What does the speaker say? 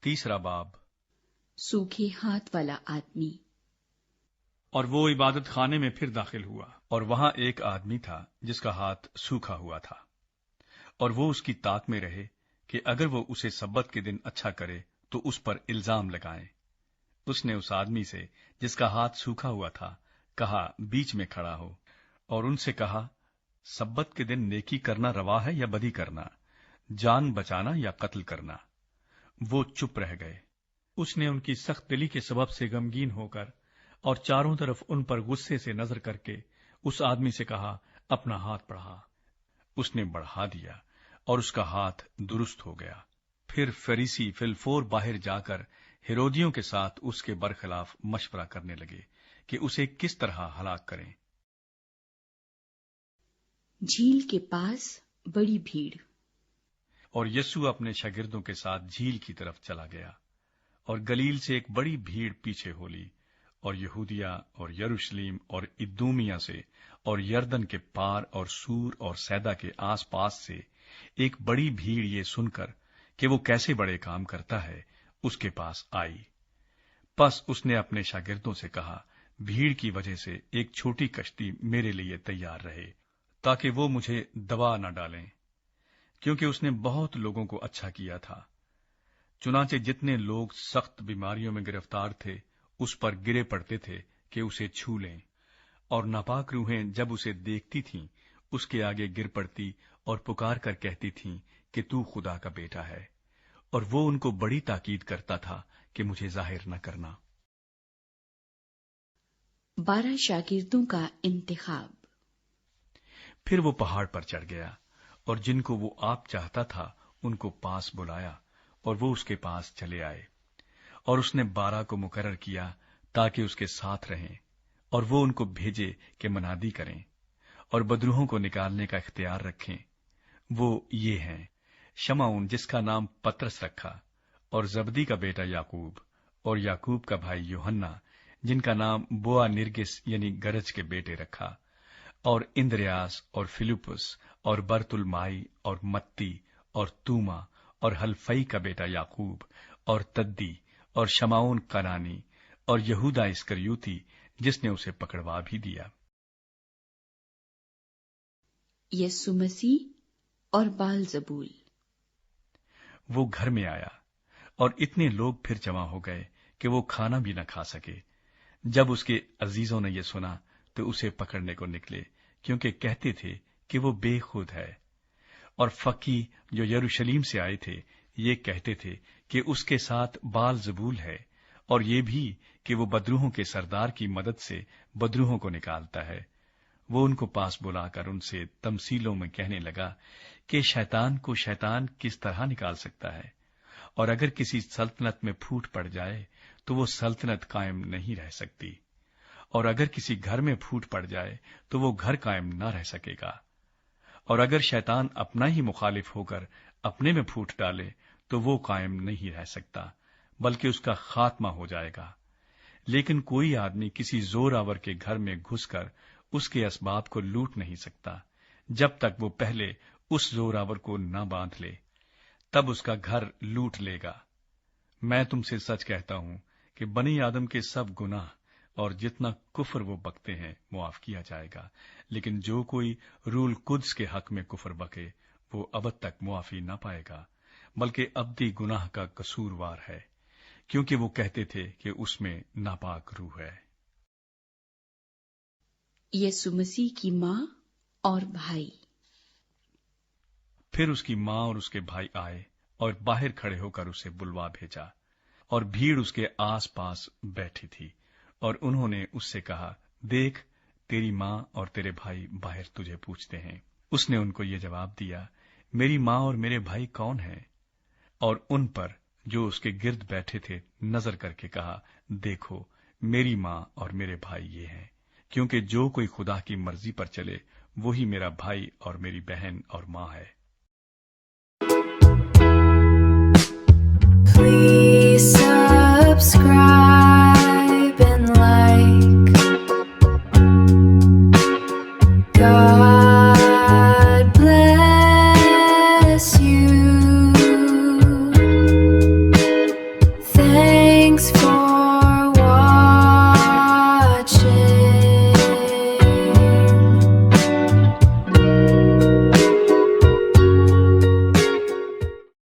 तीसरा बाब। सूखे हाथ वाला आदमी। और वो इबादत खाने में फिर दाखिल हुआ, और वहां एक आदमी था जिसका हाथ सूखा हुआ था, और वो उसकी ताक में रहे कि अगर वो उसे सब्बत के दिन अच्छा करे तो उस पर इल्जाम लगाएं। उसने उस आदमी से जिसका हाथ सूखा हुआ था कहा, बीच में खड़ा हो, और उनसे कहा, सब्बत के दिन नेकी करना रवा है या बदी करना, जान बचाना या कत्ल करना। वो चुप रह गए। उसने उनकी सख्त दिली के सबब से गमगीन होकर और चारों तरफ उन पर गुस्से से नजर करके उस आदमी से कहा, अपना हाथ बढ़ा। उसने बढ़ा दिया और उसका हाथ दुरुस्त हो गया। फिर फरीसी फिलफोर बाहर जाकर हेरोदियों के साथ उसके बरखिलाफ मशवरा करने लगे कि उसे किस तरह हलाक करें। झील के पास बड़ी भीड़। और यीशु अपने शागिर्दों के साथ झील की तरफ चला गया, और गलील से एक बड़ी भीड़ पीछे हो ली, और यहूदिया और यरूशलेम और इदूमिया से और यरदन के पार और सूर और सैदा के आसपास से एक बड़ी भीड़ ये सुनकर कि वो कैसे बड़े काम करता है, उसके पास आई। बस उसने अपने शागिर्दों से कहा, भीड़ की वजह से एक छोटी कश्ती मेरे लिए तैयार रहे, ताकि वो मुझे दबा न डालें, क्योंकि उसने बहुत लोगों को अच्छा किया था। चुनाचे जितने लोग सख्त बीमारियों में गिरफ्तार थे उस पर गिरे पड़ते थे कि उसे छू लें, और नापाक रूहें जब उसे देखती थीं उसके आगे गिर पड़ती और पुकार कर कहती थीं कि तू खुदा का बेटा है, और वो उनको बड़ी ताकीद करता था कि मुझे जाहिर न करना। 12 शागिर्दों का इंतखाब। फिर वो पहाड़ पर चढ़ गया, और जिनको वो आप चाहता था उनको पास बुलाया, और वो उसके पास चले आए। और उसने 12 को मुकर्रर किया ताकि उसके साथ रहें, और वो उनको भेजे कि मनादी करें और बदरूहों को निकालने का इख्तियार रखें। वो ये हैं, शमौन जिसका नाम पतरस रखा, और जबदी का बेटा याकूब, और याकूब का भाई यूहन्ना जिनका नाम बोआ निर्गिस यानी गरज के बेटे रखा, और इंद्रियास और फिलिपुस और बरतुलमाई और मत्ती और तूमा और हल्फई का बेटा याकूब और तद्दी और शमाउन कनानी और यहूदा इस्करियोती जिसने उसे पकड़वा भी दिया। यीशु मसीह और बालजबूल। वो घर में आया, और इतने लोग फिर जमा हो गए कि वो खाना भी न खा सके। जब उसके अजीजों ने ये सुना तो उसे पकड़ने को निकले, क्योंकि कहते थे कि वो बेखुद है। और फकी जो यरूशलेम से आए थे ये कहते थे कि उसके साथ बालजबूल है, और ये भी कि वो बदरूहों के सरदार की मदद से बदरूहों को निकालता है। वो उनको पास बुलाकर उनसे तमसीलों में कहने लगा कि शैतान को शैतान किस तरह निकाल सकता है, और अगर किसी सल्तनत में फूट पड़ जाए तो वो सल्तनत कायम नहीं रह सकती, और अगर किसी घर में फूट पड़ जाए तो वो घर कायम न रह सकेगा। और अगर शैतान अपना ही मुखालिफ होकर अपने में फूट डाले तो वो कायम नहीं रह सकता, बल्कि उसका खात्मा हो जाएगा। लेकिन कोई आदमी किसी जोरावर के घर में घुसकर उसके असबाब को लूट नहीं सकता जब तक वो पहले उस जोरावर को न बांध ले, तब उसका घर लूट लेगा। मैं तुमसे सच कहता हूं कि बनी आदम के सब गुनाह और जितना कुफर वो बकते हैं मुआफ किया जाएगा, लेकिन जो कोई रूल कुद्स के हक में कुफर बके वो अबद तक मुआफी न पाएगा, बल्कि अब्दी गुनाह का कसूरवार है, क्योंकि वो कहते थे कि उसमें नापाक रूह है। यीशु मसीह की मां और भाई। फिर उसकी मां और उसके भाई आए और बाहर खड़े होकर उसे बुलवा भेजा, और भीड़ उसके आस पास बैठी थी, और उन्होंने उससे कहा, देख तेरी मां और तेरे भाई बाहर तुझे पूछते हैं। उसने उनको ये जवाब दिया, मेरी मां और मेरे भाई कौन हैं? और उन पर जो उसके गिर्द बैठे थे नजर करके कहा, देखो मेरी मां और मेरे भाई ये हैं, क्योंकि जो कोई खुदा की मर्जी पर चले वही मेरा भाई और मेरी बहन और मां है।